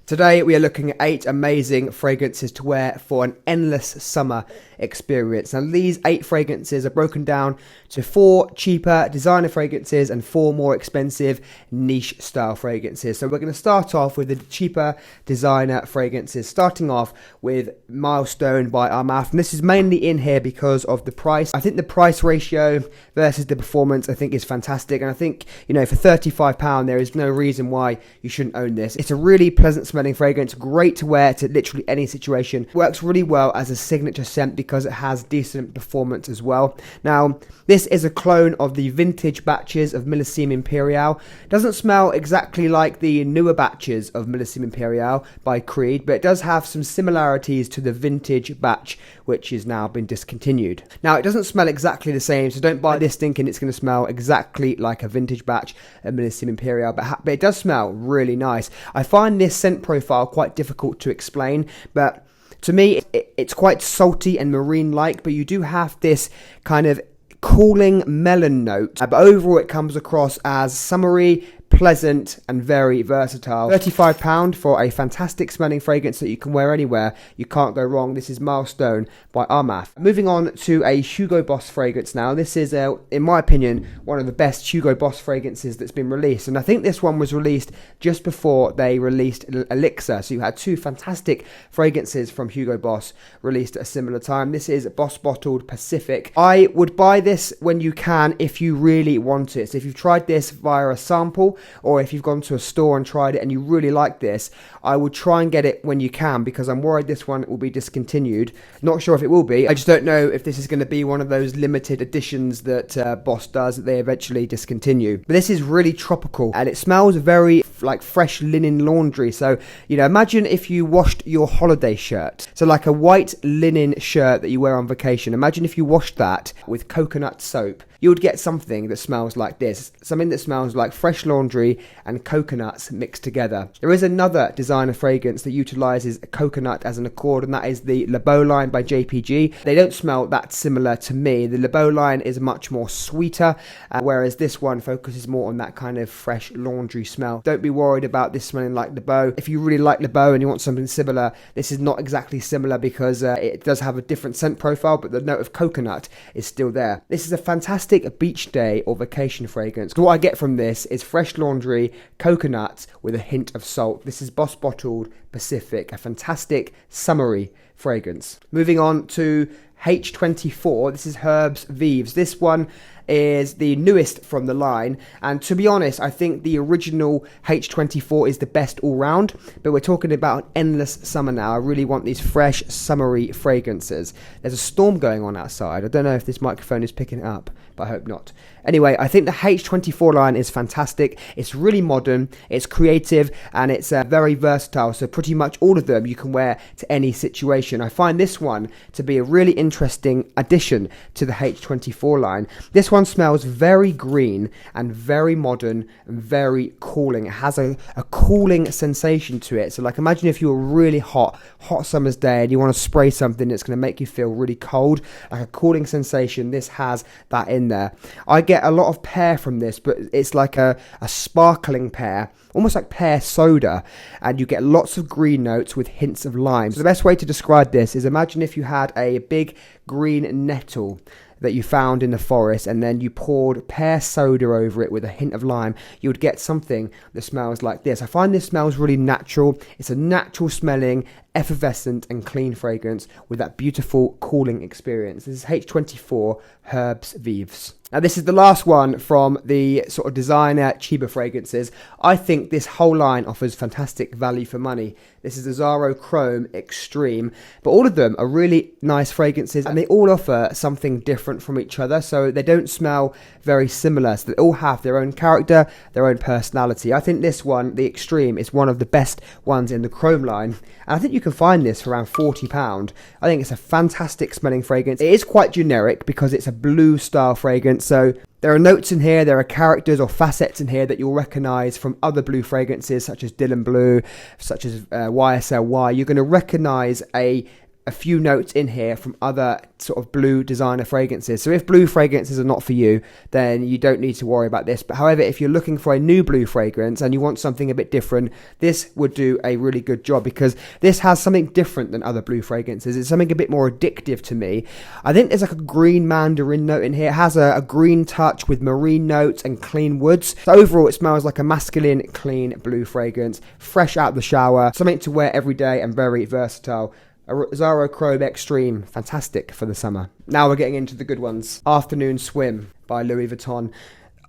Today we are looking at 8 amazing fragrances to wear for an endless summer experience. Now these 8 fragrances are broken down to 4 cheaper designer fragrances and 4 more expensive niche style fragrances. So we're going to start off with the cheaper designer fragrances, starting off with Milestone by ARMAF. And this is mainly in here because of the price. I think the price ratio versus the performance I think is fantastic, and I think, you know, for £35 there is no reason why you shouldn't own this. It's a really pleasant smelling fragrance, great to wear to literally any situation. Works really well as a signature scent because it has decent performance as well. Now this is a clone of the vintage batches of Millésime Impérial. Doesn't smell exactly like the newer batches of Millésime Impérial by Creed, but it does have some similarities to the vintage batch which has now been discontinued. Now it doesn't smell exactly the same, so don't buy this thinking it's going to smell exactly like a vintage batch of Millésime Impérial, but it does smell really nice. I find this scent profile quite difficult to explain, but to me it's quite salty and marine-like, but you do have this kind of cooling melon note, but overall it comes across as summery, pleasant and very versatile. £35 for a fantastic smelling fragrance that you can wear anywhere. You can't go wrong. This is Milestone by ARMAF. Moving on to a Hugo Boss fragrance now. This is, in my opinion, one of the best Hugo Boss fragrances that's been released, and I think this one was released just before they released Elixir, so you had 2 fantastic fragrances from Hugo Boss released at a similar time. This is Boss Bottled Pacific. I would buy this when you can if you really want it. So if you've tried this via a sample, or if you've gone to a store and tried it and you really like this, I would try and get it when you can, because I'm worried this one will be discontinued. Not sure if it will be. I just don't know if this is going to be one of those limited editions that Boss does that they eventually discontinue. But this is really tropical and it smells very like fresh linen laundry. So, you know, imagine if you washed your holiday shirt. So like a white linen shirt that you wear on vacation. Imagine if you washed that with coconut soap. You would get something that smells like this. Something that smells like fresh laundry and coconuts mixed together. There is another designer fragrance that utilizes coconut as an accord, and that is the Le Beau line by JPG. They don't smell that similar to me. The Le Beau line is much more sweeter, whereas this one focuses more on that kind of fresh laundry smell. Don't be worried about this smelling like Le Beau. If you really like Le Beau and you want something similar, this is not exactly similar because it does have a different scent profile, but the note of coconut is still there. This is a fantastic beach day or vacation fragrance. So what I get from this is fresh laundry, coconut with a hint of salt. This is Boss Bottled Pacific, a fantastic summery fragrance. Moving on to H24. This is Herbes VIVES. This one is the newest from the line, and to be honest I think the original H24 is the best all round, but we're talking about an endless summer now. I really want these fresh summery fragrances. There's a storm going on outside. I don't know if this microphone is picking it up, but I hope not. Anyway, I think the H24 line is fantastic. It's really modern, it's creative, and it's very versatile, so pretty much all of them you can wear to any situation. I find this one to be a really interesting addition to the H24 line. This one smells very green and very modern and very cooling. It has a cooling sensation to it. So like imagine if you were really hot summer's day and you want to spray something that's going to make you feel really cold, like a cooling sensation. This has that in there. I get a lot of pear from this, but it's like a sparkling pear, almost like pear soda, and you get lots of green notes with hints of lime. So the best way to describe this is imagine if you had a big green nettle that you found in the forest and then you poured pear soda over it with a hint of lime. You would get something that smells like this. I find this smells really natural. It's a natural smelling, effervescent and clean fragrance with that beautiful cooling experience. This is H24 Herbes VIVES. Now this is the last one from the sort of designer cheaper fragrances. I think this whole line offers fantastic value for money. This is AZZARO Chrome Extreme, but all of them are really nice fragrances and they all offer something different from each other, so they don't smell very similar, so they all have their own character, their own personality. I think this one, the Extreme, is one of the best ones in the Chrome line, and I think you can find this for around £40. I think it's a fantastic smelling fragrance. It is quite generic because it's a blue style fragrance, so there are notes in here, there are characters or facets in here that you'll recognise from other blue fragrances such as Dylan Blue, such as YSL Y. You're going to recognise a a few notes in here from other sort of blue designer fragrances. So if blue fragrances are not for you, then you don't need to worry about this. But however, if you're looking for a new blue fragrance and you want something a bit different, this would do a really good job, because this has something different than other blue fragrances. It's something a bit more addictive to me. I think there's like a green mandarin note in here. It has a green touch with marine notes and clean woods. So overall, it smells like a masculine, clean blue fragrance, fresh out the shower, something to wear every day and very versatile. AZZARO Chrome Extreme, fantastic for the summer. Now we're getting into the good ones. Afternoon Swim by Louis Vuitton.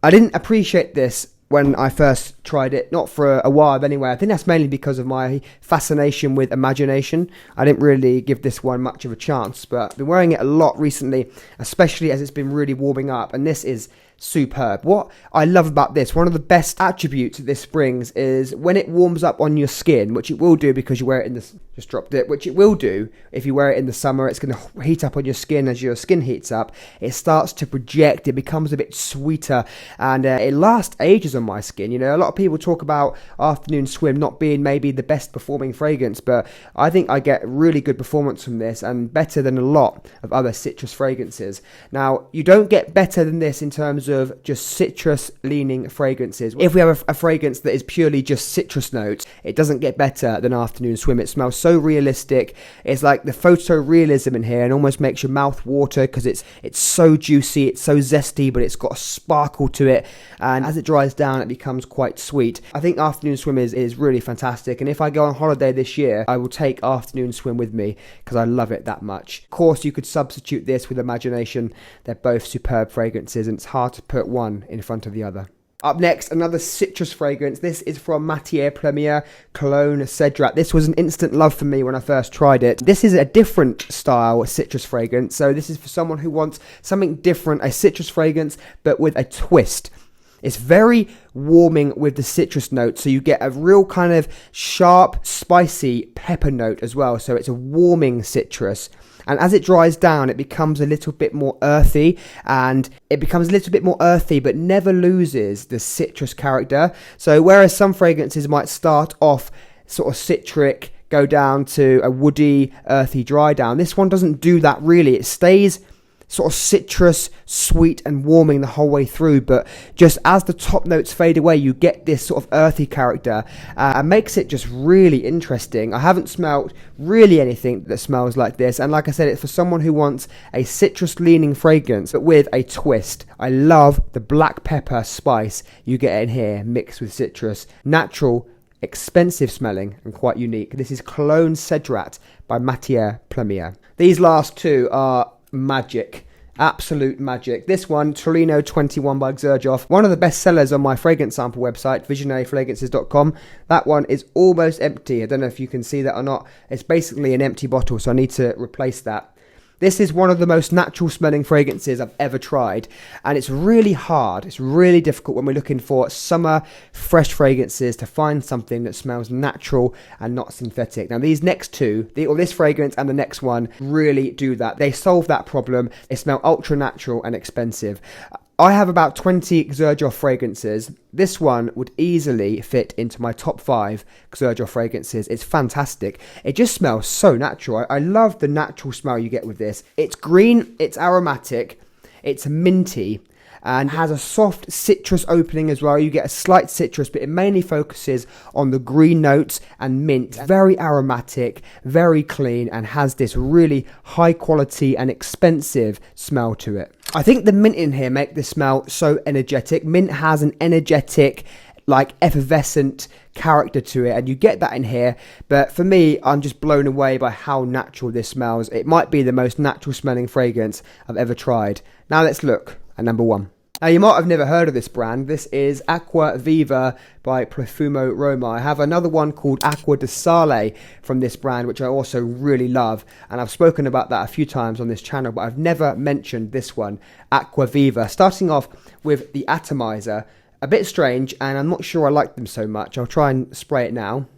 I didn't appreciate this when I first tried it, not for a while but anyway. I think that's mainly because of my fascination with imagination. I didn't really give this one much of a chance, but I've been wearing it a lot recently, especially as it's been really warming up, and this is superb. What I love about this, one of the best attributes this brings, is when it warms up on your skin, which it will do because you wear it in the, just dropped it, which it will do if you wear it in the summer. It's going to heat up on your skin. As your skin heats up, it starts to project, it becomes a bit sweeter, and it lasts ages on my skin. You know, a lot of people talk about Afternoon Swim not being maybe the best performing fragrance, but I think I get really good performance from this, and better than a lot of other citrus fragrances. Now, you don't get better than this in terms of just citrus leaning fragrances. If we have a fragrance that is purely just citrus notes, it doesn't get better than Afternoon Swim. It smells so realistic. It's like the photorealism in here, and almost makes your mouth water because it's so juicy, it's so zesty, but it's got a sparkle to it, and as it dries down it becomes quite sweet. I think Afternoon Swim is really fantastic, and if I go on holiday this year, I will take Afternoon Swim with me because I love it that much. Of course, you could substitute this with Imagination. They're both superb fragrances, and it's hard to put one in front of the other. Up next, another citrus fragrance. This is from Matiere Premier Cologne CEDRAT. This was an instant love for me when I first tried it. This is a different style citrus fragrance. So this is for someone who wants something different, a citrus fragrance, but with a twist. It's very warming with the citrus notes, so you get a real kind of sharp, spicy pepper note as well. So it's a warming citrus. And as it dries down, it becomes a little bit more earthy, but never loses the citrus character. So whereas some fragrances might start off sort of citric, go down to a woody, earthy dry down, this one doesn't do that really. It stays sort of citrus, sweet and warming the whole way through, but just as the top notes fade away, you get this sort of earthy character, and makes it just really interesting. I haven't smelled really anything that smells like this, and like I said, it's for someone who wants a citrus leaning fragrance but with a twist. I love the black pepper spice you get in here mixed with citrus. Natural, expensive smelling, and quite unique. This is Cologne CEDRAT by Matiere Premier. These last two are magic, absolute magic. This one, Torino 21 by XERJOFF, one of the best sellers on my fragrance sample website, visionaryfragrances.com. That one is almost empty. I don't know if you can see that or not. It's basically an empty bottle, so I need to replace that. This is one of the most natural smelling fragrances I've ever tried, and it's really hard, it's really difficult when we're looking for summer fresh fragrances to find something that smells natural and not synthetic. Now these next two, this fragrance and the next one, really do that. They solve that problem. They smell ultra natural and expensive. I have about 20 XERJOFF fragrances. This one would easily fit into my top 5 XERJOFF fragrances. It's fantastic. It just smells so natural. I love the natural smell you get with this. It's green, it's aromatic, it's minty, and has a soft citrus opening as well. You get a slight citrus, but it mainly focuses on the green notes and mint. Very aromatic, very clean, and has this really high quality and expensive smell to it. I think the mint in here make this smell so energetic. Mint has an energetic, like effervescent character to it, and you get that in here. But for me, I'm just blown away by how natural this smells. It might be the most natural smelling fragrance I've ever tried. Now let's look at number 1. Now you might have never heard of this brand. This is ACQUA VIVA by Profumo Roma. I have another one called Acqua di Sale from this brand, which I also really love, and I've spoken about that a few times on this channel, but I've never mentioned this one, ACQUA VIVA. Starting off with the atomizer, a bit strange, and I'm not sure I like them so much. I'll try and spray it now.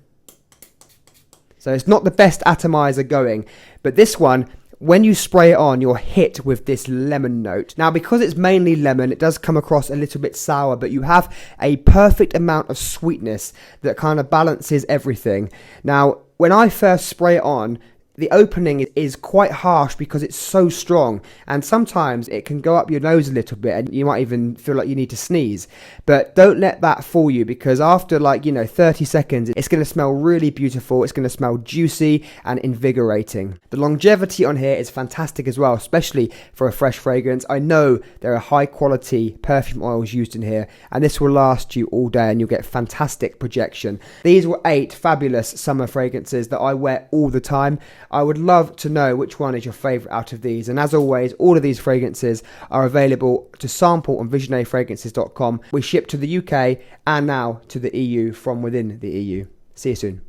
So it's not the best atomizer going, but this one, when you spray it on, you're hit with this lemon note. Now, because it's mainly lemon, it does come across a little bit sour, but you have a perfect amount of sweetness that kind of balances everything. Now, when I first spray it on, The opening is quite harsh because it's so strong, and sometimes it can go up your nose a little bit and you might even feel like you need to sneeze. But don't let that fool you, because after 30 seconds it's going to smell really beautiful. It's going to smell juicy and invigorating. The longevity on here is fantastic as well, especially for a fresh fragrance. I know there are high quality perfume oils used in here, and this will last you all day and you'll get fantastic projection. These were 8 fabulous summer fragrances that I wear all the time. I would love to know which one is your favourite out of these, and as always, all of these fragrances are available to sample on visionaryfragrances.com. We ship to the UK and now to the EU from within the EU. See you soon.